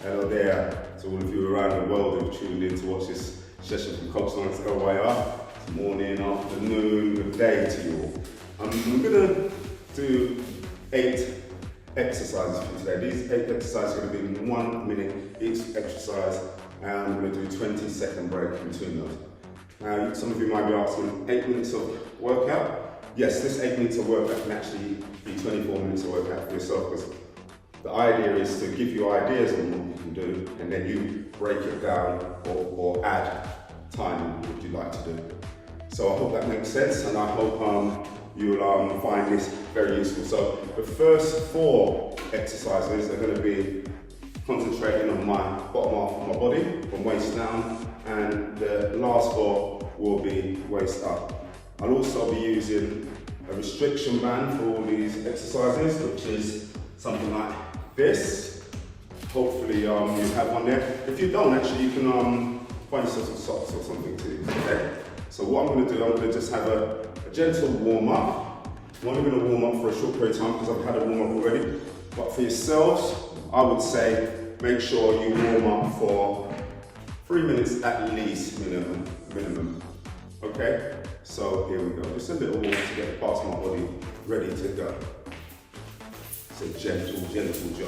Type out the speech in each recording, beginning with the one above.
Hello there to all of you around the world who've tuned in to watch this session from Coach Lawrence LYR. It's morning, afternoon, good day to you all. I'm going to do 8 exercises for today. These 8 exercises are going to be in 1 minute each exercise, and I'm going to do a 20-second break between those. Now, some of you might be asking, 8 minutes of workout? Yes, this 8 minutes of workout can actually be 24 minutes of workout for yourself, because the idea is to give you ideas on what you can do, and then you break it down or add time in what you like to do. So I hope that makes sense, and I hope you'll find this very useful. So the first 4 exercises are going to be concentrating on my bottom half of my body, from waist down, and the last 4 will be waist up. I'll also be using a restriction band for all these exercises, which is something like this. Hopefully you have one there. If you don't, actually, you can find yourself some socks or something to use. Okay? So what I'm going to do, I'm going to just have a gentle warm up. I'm only going to warm up for a short period of time because I've had a warm up already. But for yourselves, I would say make sure you warm up for 3 minutes at least, minimum. Okay? So here we go. Just a little warm to get the parts of my body ready to go. It's a gentle jog.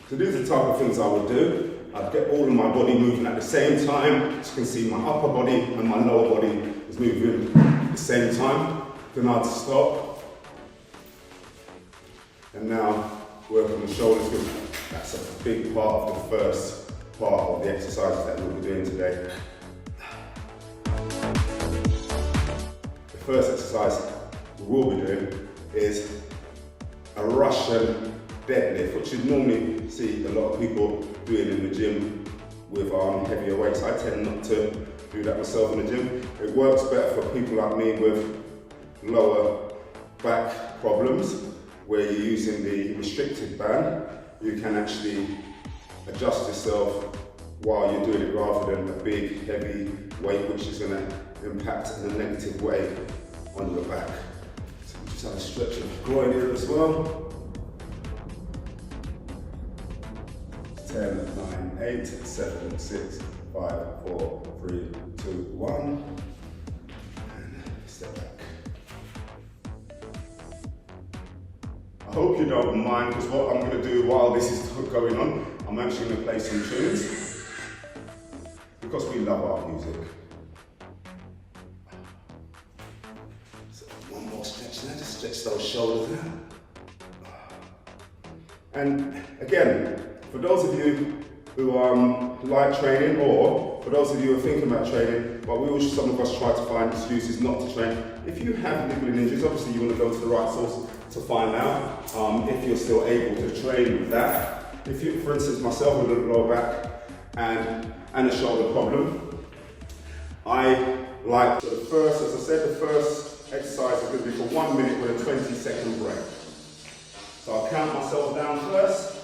So these are the type of things I would do. I'd get all of my body moving at the same time. As you can see, my upper body and my lower body is moving at the same time. Then I'd stop. And now work on the shoulders, because that's a big part of the first part of the exercises that we'll be doing today. The first exercise we will be doing is a Russian deadlift, which you normally see a lot of people doing in the gym with heavier weights. I tend not to do that myself in the gym. It works better for people like me with lower back problems, where you're using the restricted band. You can actually adjust yourself while you're doing it, rather than a big heavy weight which is going to impact in a negative way on your back. So we just have a stretch of the groin here as well. 10, 9, 8, 7, 6, 5, 4, 3, 2, 1. And step back. I hope you don't mind, because what I'm going to do while this is going on, I'm actually going to play some tunes, because we love our music. So one more stretch now, just stretch those shoulders out. And again, for those of you who like training, or for those of you who are thinking about training, but some of us try to find excuses not to train. If you have niggling injuries, obviously you want to go to the right source to find out if you're still able to train with that. If you, for instance, myself with a lower back and a shoulder problem, I like, so the first, as I said, the first exercise is going to be for 1 minute with a 20-second break. So I'll count myself down first.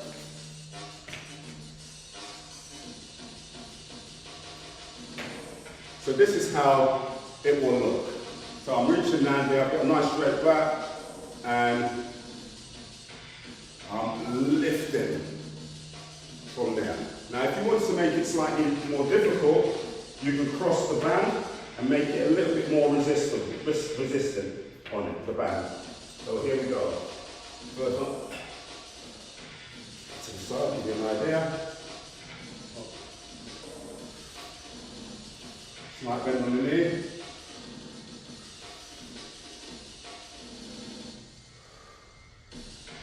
So this is how it will look. So I'm reaching down there, I've got a nice straight back, and I'm lifting from there. Now if you want to make it slightly more difficult, you can cross the band and make it a little bit more resistant on it, the band. So here we go. First up, to the side, give you an idea. Slight bend on the knee.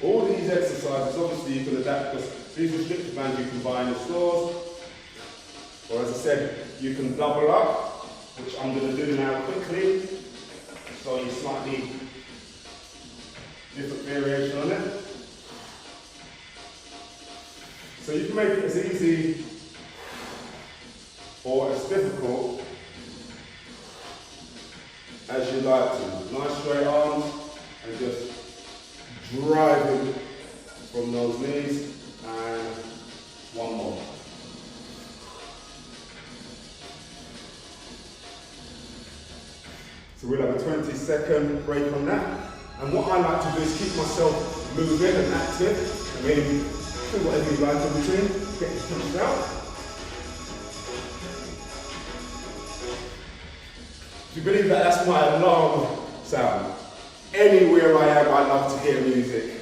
All these exercises, obviously you can adapt, because these restricted bands you can buy in the stores, or as I said, you can double up, which I'm going to do now quickly, so you slightly different variation on it. So you can make it as easy or as difficult as you like to. Nice straight arms, and just driving from those knees, and one more. So we'll have a 20-second break on that. And what I like to do is keep myself moving and active. I mean, do whatever you like in between, get your punched out. Do you believe that that's my alarm sound? Anywhere I am, I love to hear music.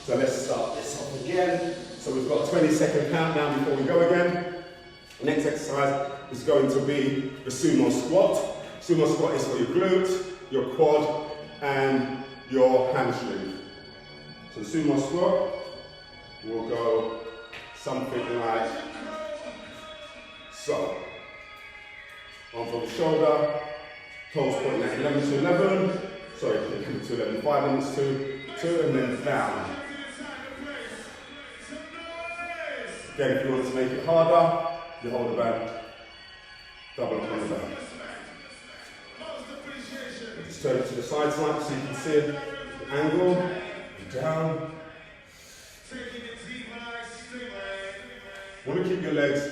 So let's start this off again. So we've got a 20-second countdown before we go again. The next exercise is going to be the Sumo Squat. Sumo Squat is for your glute, your quad, and your hamstring. So the Sumo Squat will go something like so. Arms on the shoulder, toes pointing at 11 to 11. Sorry, 11 to 11, 5 minutes to 2, and then down. Again, if you want to make it harder, you hold the band, double up on the band. Just turn it to the side slant so you can see the angle, down. You want to keep your legs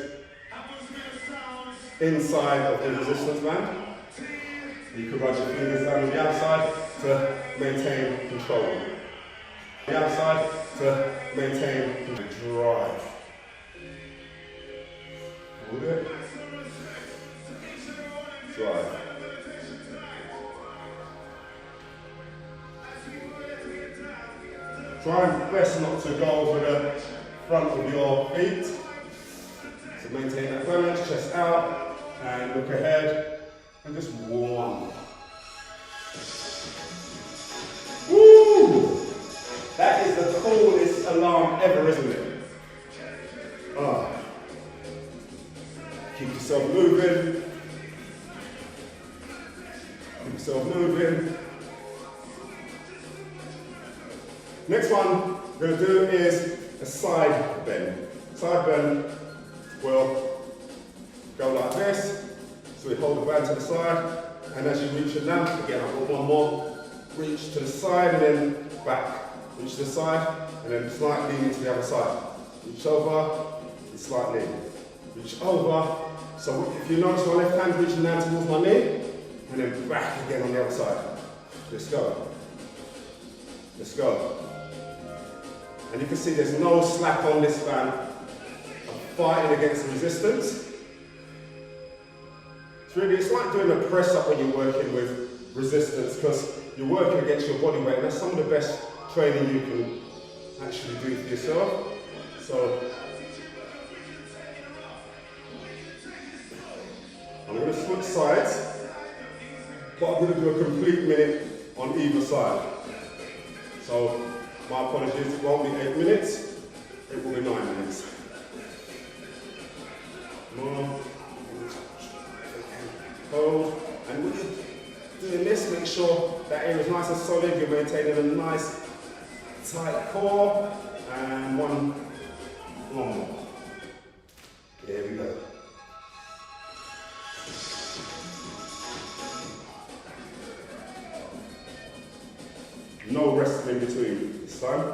inside of the resistance band. You can run your fingers down on the outside to maintain control. The outside to maintain the drive. Hold it. Drive. Try and best not to go over the front of your feet. So maintain that balance, chest out, and look ahead, and just one. Woo! That is the coolest alarm ever, isn't it? Keep yourself moving. Keep yourself moving. Next one we're going to do is a side bend. Side bend will go like this. So we hold the band to the side, and as you reach it down, again I've got one more. Reach to the side and then back. Reach to the side and then slightly into the other side. Reach over and slightly. Reach over. So if you notice my left hand reaching down towards my knee, and then back again on the other side. Let's go. Let's go. And you can see there's no slack on this band. I'm fighting against the resistance. It's like doing a press up when you're working with resistance, because you're working against your body weight, and that's some of the best training you can actually do for yourself. So I'm going to switch sides, but I'm going to do a complete minute on either side. So my apologies, it won't be 8 minutes, it will be 9 minutes. More. Hold, and when you're doing this, make sure that area is nice and solid, you're maintaining a nice tight core, and one more. Here we go. No rest in between this time.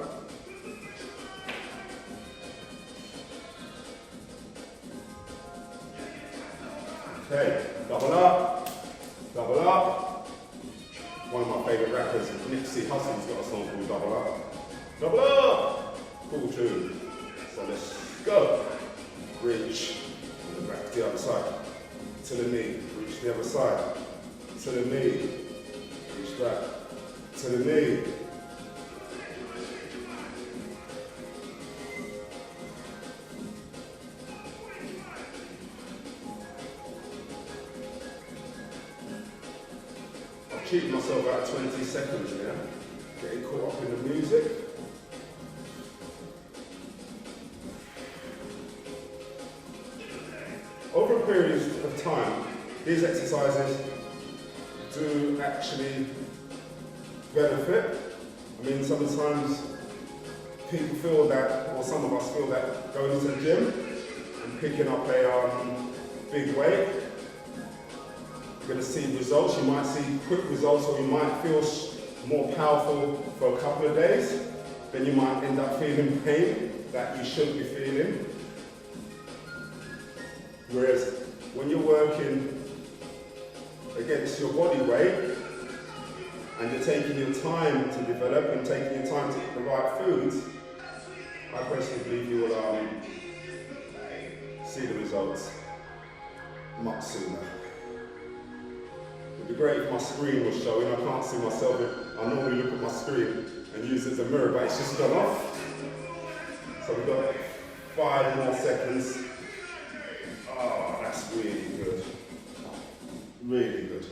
Okay, double up, double up. One of my favourite rappers, Nipsey Hussle's got a song called Double Up. Double up! Cool tune. So let's go. Reach, and then back to the other side. To the knee, reach the other side. To the knee, reach back. To the knee. Cheating myself out 20 seconds here, getting caught up in the music. Over a period of time, these exercises do actually benefit. I mean, sometimes people feel that, or some of us feel that going into the gym and picking up a big weight, you're going to see results. You might see quick results, or you might feel more powerful for a couple of days. Then you might end up feeling pain that you shouldn't be feeling. Whereas when you're working again, it's your body weight, and you're taking your time to develop and taking your time to eat the right foods, I personally believe you will see the results much sooner. It'd be great if my screen was showing. I can't see myself. I normally look at my screen and use it as a mirror, but it's just gone off. So we've got 5 more seconds. Oh, that's really good. Really good.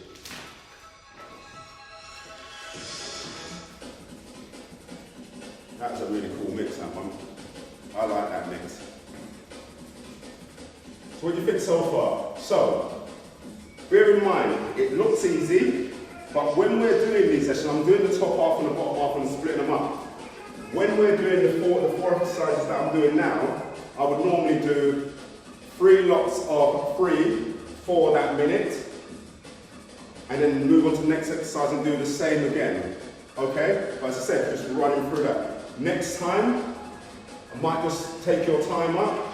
That's a really cool mix, that one. I like that mix. So what do you think so far? So, bear in mind, it looks easy, but when we're doing these sessions, I'm doing the top half and the bottom half and splitting them up. When we're doing the four exercises that I'm doing now, I would normally do 3 lots of 3 for that minute, and then move on to the next exercise and do the same again. Okay? But as I said, just running through that. Next time, I might just take your time up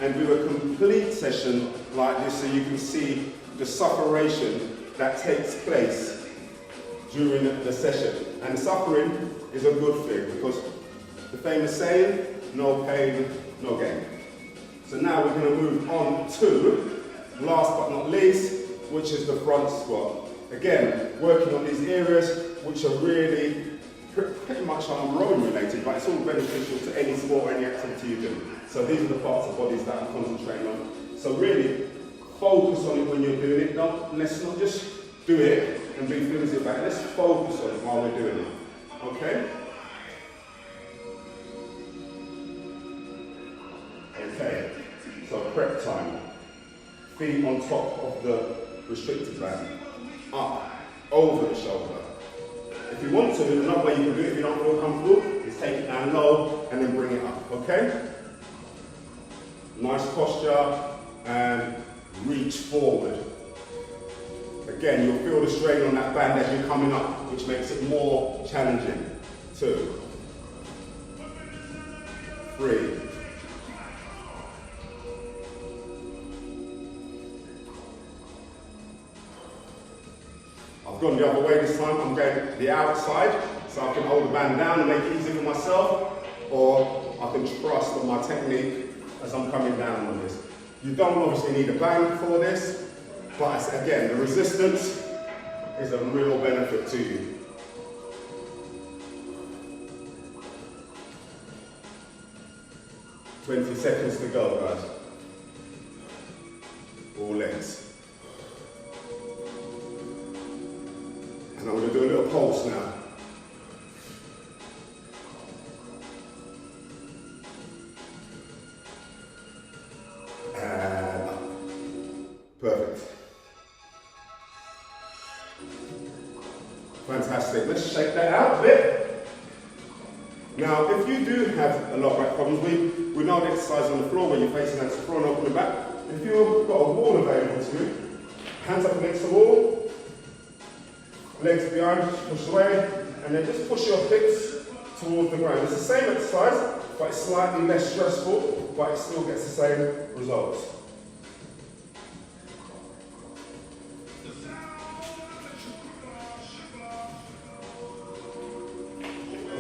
and do a complete session like this so you can see the sufferation that takes place during the session. And the suffering is a good thing because the famous saying, no pain, no gain. So now we're going to move on to, last but not least, which is the front squat. Again, working on these areas which are really pretty much rowing related, but it's all beneficial to any sport or any activity you do. So these are the parts of bodies that I'm concentrating on. So really, focus on it when you're doing it. Let's not just do it and be flimsy about it. Let's focus on it while we're doing it. Okay? Okay, so prep time. Feet on top of the restricted band. Up, over the shoulder. If you want to, another way you can do it if you don't feel comfortable is take it down low and then bring it up, okay? Nice posture and reach forward. Again, you'll feel the strain on that band as you're coming up, which makes it more challenging. 2, 3. I've gone the other way this time. I'm going the outside, so I can hold the band down and make it easy for myself, or I can trust on my technique as I'm coming down on this. You don't obviously need a band for this, but again, the resistance is a real benefit to you. "20 seconds to go, guys. All legs. And I'm going to do a little pulse now. And up. Perfect. Fantastic. Let's shake that out a bit. Now, if you do have a lot of back problems, we know the exercise on the floor where you're facing against the floor and open the back. If you've got a wall available to you, hands up against the wall, legs behind, push away, and then just push your hips towards the ground. It's the same exercise, but it's slightly less stressful, but it still gets the same results.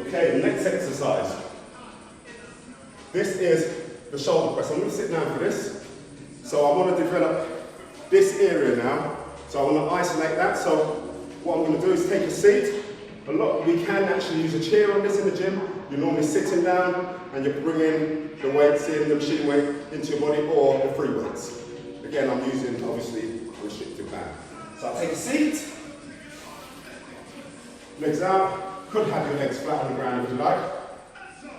Okay, the next exercise. This is the shoulder press. I'm going to sit down for this. So I want to develop this area now. So I want to isolate that. So what I'm going to do is take a seat. We can actually use a chair on this in the gym. You're normally sitting down and you're bringing the weights in, the machine weight into your body, or the free weights. Again, I'm using obviously a restricted band. So I'll take a seat, legs out. Could have your legs flat on the ground if you like.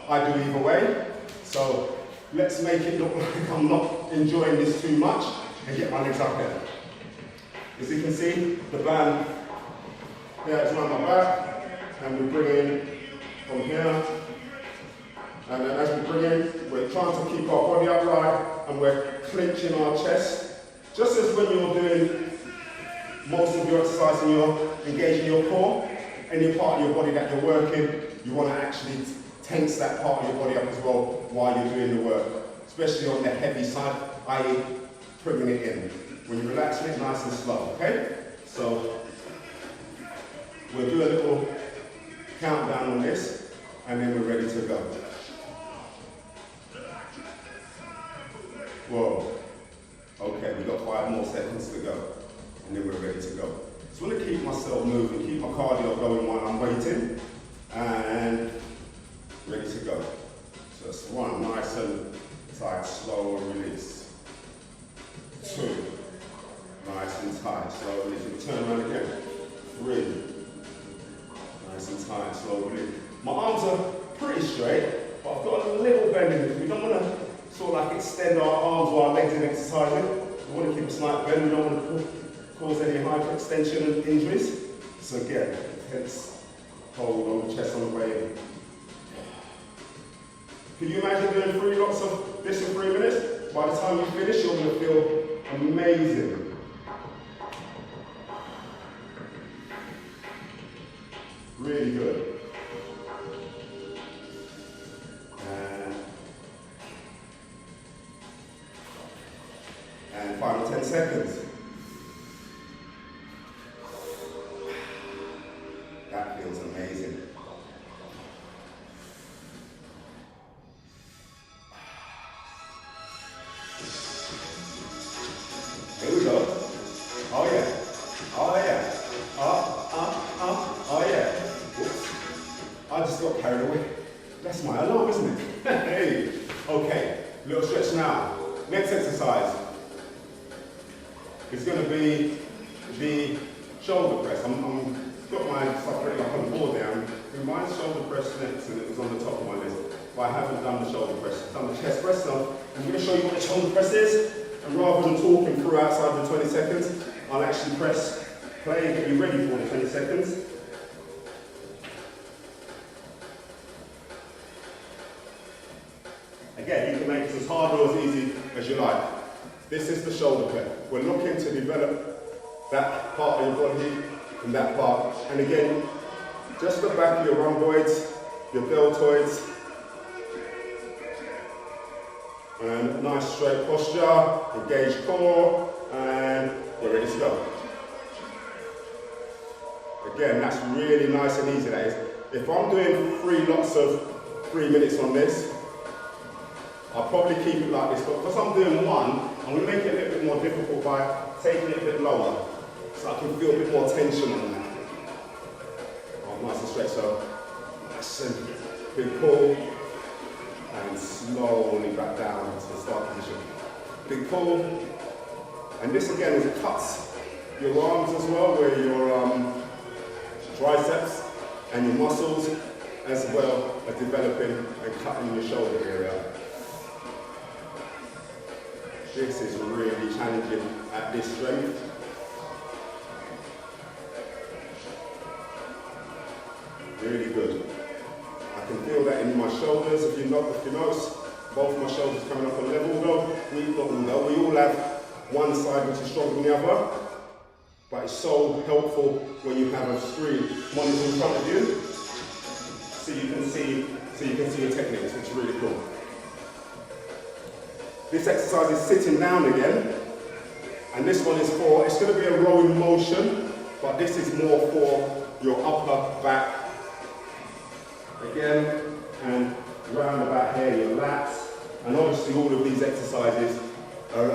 I do either way. So let's make it look like I'm not enjoying this too much and get my legs up here. As you can see, the band here is around my back, and we bring in from here. And then as we bring in, we're trying to keep our body upright and we're clenching our chest. Just as when you're doing most of your exercise and you're engaging your core, any part of your body that you're working, you want to actually tense that part of your body up as well while you're doing the work, especially on the heavy side, i.e. bringing it in. When you're relaxing it, nice and slow, okay? So we'll do a little countdown on this, and then we're ready to go. Whoa. Okay, we've got 5 more seconds to go, and then we're ready to go. So I want to keep myself moving, keep my cardio going while I'm waiting, and ready to go. So it's 1, nice and tight, slow and release. 2, nice and tight, slow release. You can turn around again. 3, nice and tight, slow release. My arms are pretty straight, but I've got a little bend in it. We don't want to sort of like extend our arms while our legs are exercising. We want to keep a slight bend. We don't want to cause any hyperextension and injuries. So again, tense hold on the chest on the way in. Can you imagine doing 3 lots of this in 3 minutes? By the time you finish, you're going to feel amazing. Really good. And final 10 seconds. That feels amazing. Here we go. Oh yeah. Oh yeah. Oh yeah. Whoops. I just got carried away. That's my alarm, isn't it? Hey. Okay. Little stretch now. Next exercise. It's going to be the shoulder press. I've got my stuff ready up on the board there. And my shoulder press next, and it was on the top of my list. But I haven't done the shoulder press. I've done the chest press, so I'm going to show you what the shoulder press is. And rather than talking through outside the 20 seconds, I'll actually press play and get you ready for the 20 seconds. Again, you can make this as hard or as easy as you like. This is the shoulder press. We're looking to develop that part of your body and that part. And again, just the back of your rhomboids, your deltoids. And nice straight posture, engage core, and we're ready to go. Again, that's really nice and easy, that is. If I'm doing 3 lots of 3 minutes on this, I'll probably keep it like this, but because I'm doing 1, I'm going to make it a little bit more difficult by taking it a bit lower, so I can feel a bit more tension on that. Oh, nice and straight, so nice and big pull, and slowly back down to the start position. Big pull, and this again is cuts your arms as well, where your triceps and your muscles, as well as developing and cutting your shoulder area. This is really challenging at this strength. Really good. I can feel that in my shoulders. If you notice, both my shoulders coming up a level though. We all have one side which is stronger than the other, but it's so helpful when you have a screen monitor in front of you, so you can see your techniques, which is really cool. This exercise is sitting down again, and this one is it's going to be a rowing motion, but this is more for your upper back. Again, and round about here, your lats, and obviously all of these exercises are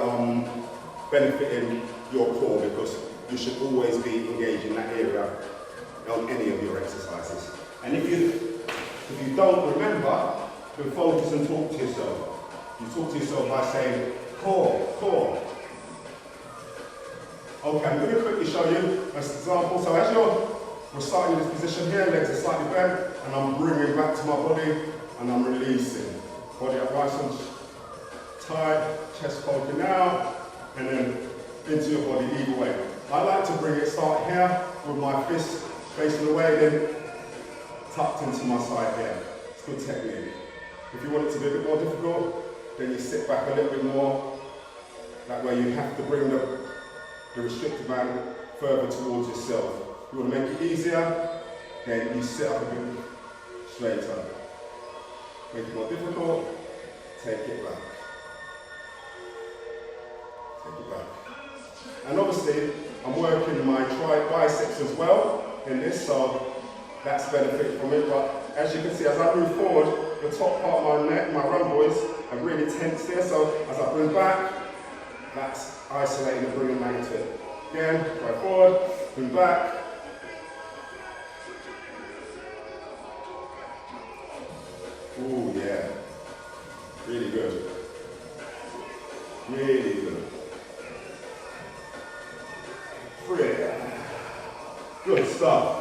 benefiting your core, because you should always be engaged in that area on any of your exercises. And if you don't remember, then focus and talk to yourself. You talk to yourself by saying, core, core. Okay, I'm going to quickly show you an example. So as we're starting in this position here, legs are slightly bent, and I'm bringing back to my body, and I'm releasing. Body up nice and tight, chest poking out, and then into your body either way. I like to bring it, start here, with my fist facing away, then tucked into my side here. It's good technique. If you want it to be a bit more difficult, then you sit back a little bit more. That way you have to bring the restricted band further towards yourself. If you want to make it easier, then you sit up a bit straighter. Make it more difficult, take it back. Take it back. And obviously, I'm working my biceps as well in this, so that's benefit from it. But as you can see, as I move forward, the top part of my neck, my rhomboids, are really tense there. So as I bring back, that's isolating and bringing back into it. Again, right forward, bring back. Ooh, yeah. Really good. Really good. 3. Good stuff.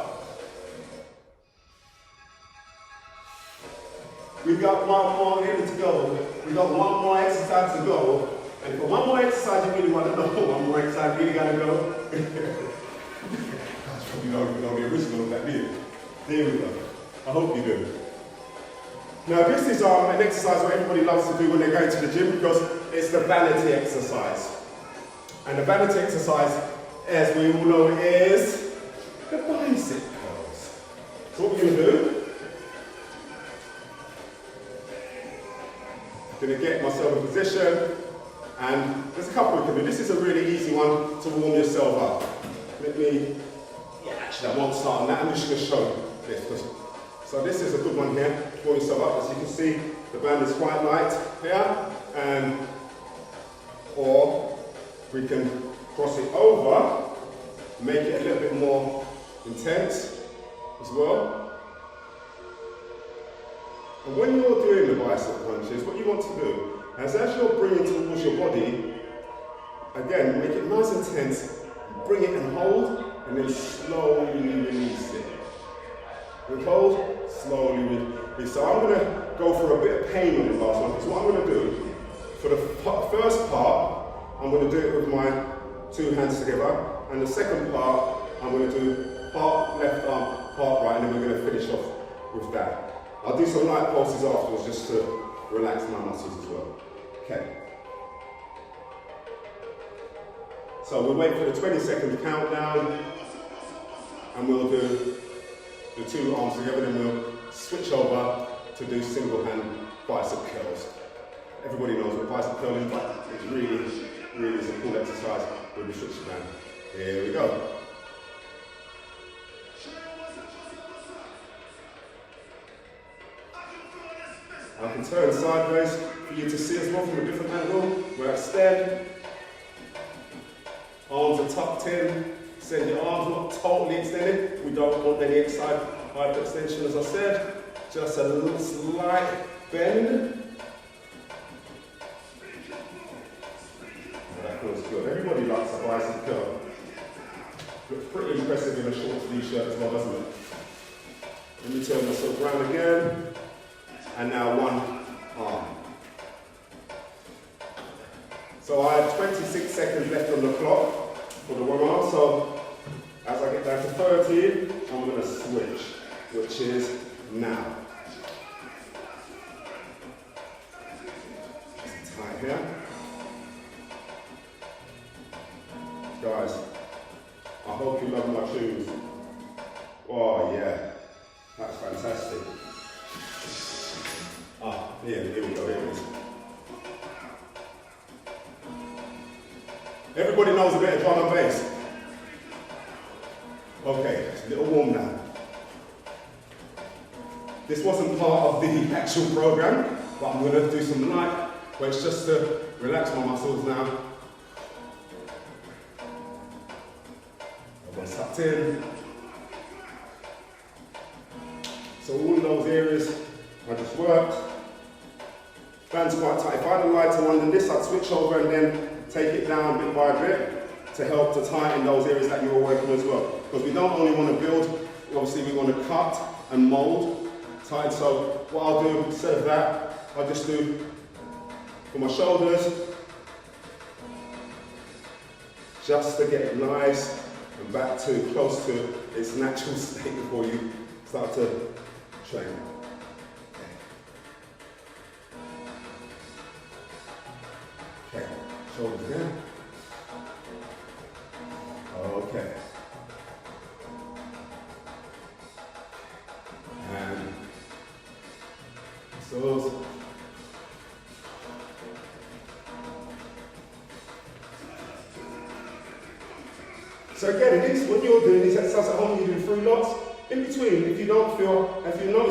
We've got one more here to go. We've got one more exercise to go. And for one more exercise you really want to know, one more exercise really got to go. Gosh, you don't know the original of that, do you? There we go. I hope you do. Now this is an exercise that everybody loves to do when they're going to the gym because it's the vanity exercise. And the vanity exercise, as we all know, is the bicep curls. So what we're going to do, I'm going to get myself in position, and there's a couple we can do. This is a really easy one to warm yourself up. Actually I won't start on that, I'm just going to show this. So this is a good one here to warm yourself up. As you can see, the band is quite light here, or we can cross it over, make it a little bit more intense as well. And when you're doing the bicep punches, what you want to do is as you're bringing towards your body, again, make it nice and tense, bring it and hold, and then slowly release it. And hold, slowly release. So I'm going to go for a bit of pain on the last one, because what I'm going to do, for the first part, I'm going to do it with my 2 hands together, and the second part, I'm going to do part left arm, part right, and then we're going to finish off with that. I'll do some light pulses afterwards just to relax my muscles as well. Okay. So we'll wait for the 20-second countdown, and we'll do the 2 arms together, then we'll switch over to do single hand bicep curls. Everybody knows what bicep curl is, but it's really is a cool exercise with the stretch band. Here we go. I can turn sideways for you to see as well from a different angle. We're extend. Arms are tucked in. Send your arms not totally extended. We don't want any side hyperextension, as I said. Just a little slight bend. That feels good. Everybody likes a bicep curl. Looks pretty impressive in a short sleeve shirt as well, doesn't it? Let me turn myself around again. And now one arm. So I have 26 seconds left on the clock for the one arm. So as I get down to 30, I'm going to switch, which is now. Tight here. Guys, I hope you love my tunes. Oh yeah, that's fantastic. Here we go, here it is. Everybody knows a bit of drum and bass. Okay, a little warm down. This wasn't part of the actual program, but I'm going to do some light, where it's just to relax my muscles now. Everyone's tucked in. So all of those areas I just worked. Band's quite tight. If I had a lighter one than this, I'd switch over and then take it down bit by bit to help to tighten those areas that you're working as well. Because we don't only want to build, obviously we want to cut and mold tight. So what I'll do instead of that, I'll just do for my shoulders, just to get it nice and back to close to its natural state before you start to train. Okay, shoulders again. Okay. And so So again, when you're doing these exercises at home, you do 3 lots. In between, if you notice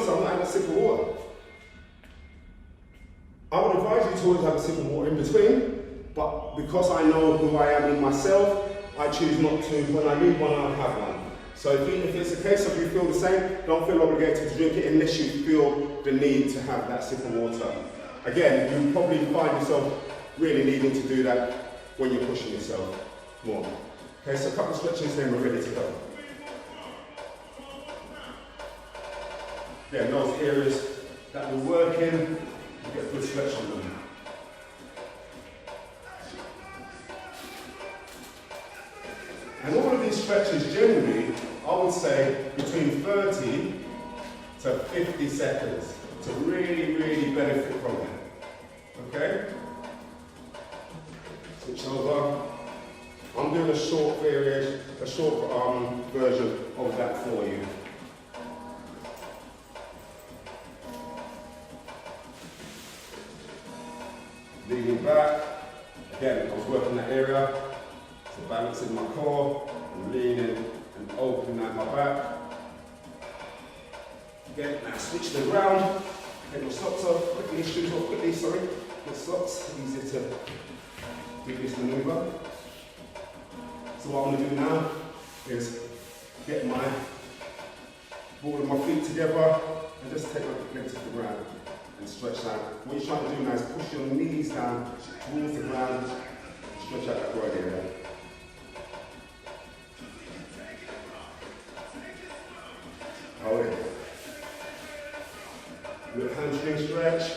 I'm not having a sip of water, I would advise you to always have a sip of water in between, but because I know who I am in myself, I choose not to. When I need one, I'll have one. So if it's a case of you feel the same, don't feel obligated to drink it unless you feel the need to have that sip of water. Again, you probably find yourself really needing to do that when you're pushing yourself more. Okay, so a couple of stretches, then we're ready to go. Again, those areas that we're working, you get good stretch on them. And all of these stretches generally, I would say between 30 to 50 seconds to really, really benefit from it. Okay? Switch over. I'm doing a short variation, a short version of that for you. Leaning back. Again, I was working that area. So balancing my core and leaning and opening out my back. Again, now switch to the ground. Take my socks off, quickly, shoes off quickly, sorry. My socks, easier to do this maneuver. So what I'm going to do now is get my ball and my feet together and just take my legs to the ground and stretch out. What you're trying to do now is push your knees down towards the ground, stretch out that right area. Good hamstring stretch.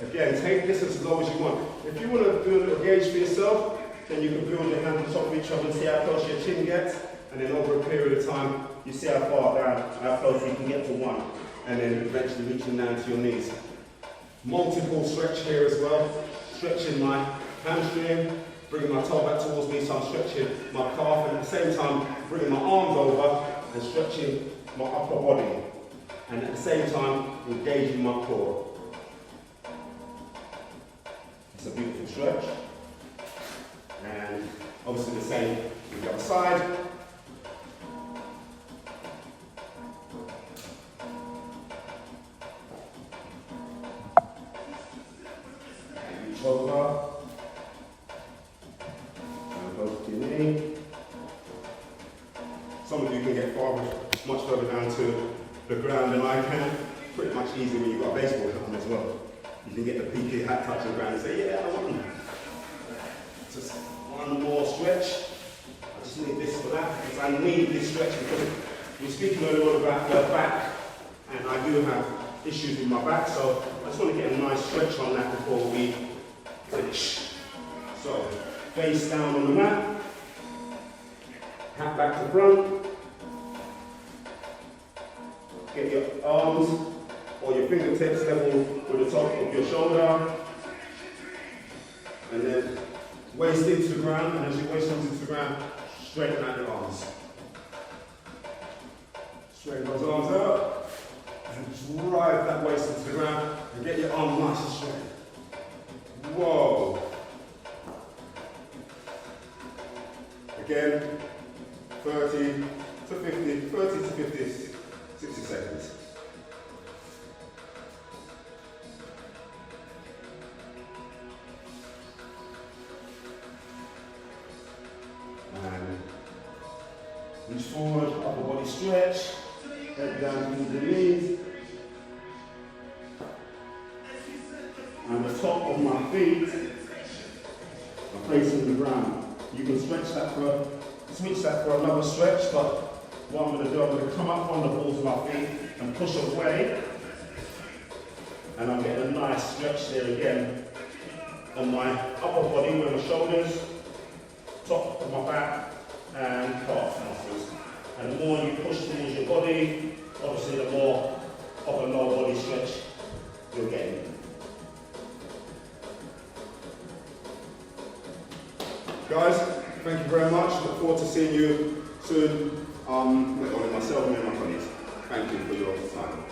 Again, take this as low as you want. If you want to do a little gauge for yourself, then you can build your hands on top of each other and see how close your chin gets. And then over a period of time, you see how far down, how close you can get to one. And then eventually reaching down to your knees. Multiple stretch here as well. Stretching my hamstring, bringing my toe back towards me, so I'm stretching my calf, and at the same time, bringing my arms over and stretching my upper body. And at the same time, engaging my core. It's a beautiful stretch. And obviously the same with the other side. And reach over. And go to your knee. Some of you can get much further down to the ground than I can. Pretty much easy when you've got a baseball hat on as well. You can get the PK hat touch the ground and say, yeah, I want one. Just one more stretch. I just need this for that, because I need this stretch because we're speaking earlier on about the back, and I do have issues with my back, so I just want to get a nice stretch on that before we finish. So, face down on the mat, hat back to front. Get your arms or your fingertips level with the top of your shoulder. And then waist into the ground, and as your waist comes into the ground, straighten out your arms. Straighten those arms up, and drive that waist into the ground, and get your arms nice and straight. Whoa. Again, 30 to 50, 60 seconds. And reach forward, upper body stretch, head down to the knees. And the top of my feet are facing the ground. You can switch that for another stretch, but what I'm going to do, I'm going to come up on the balls of my feet and push away. And I'm getting a nice stretch there again on my upper body with my shoulders, top of my back, and calf muscles. And the more you push towards your body, obviously the more of a lower body stretch you're getting. Guys, thank you very much. Look forward to seeing you soon. Not only myself, me and my colleagues. Thank you for your time.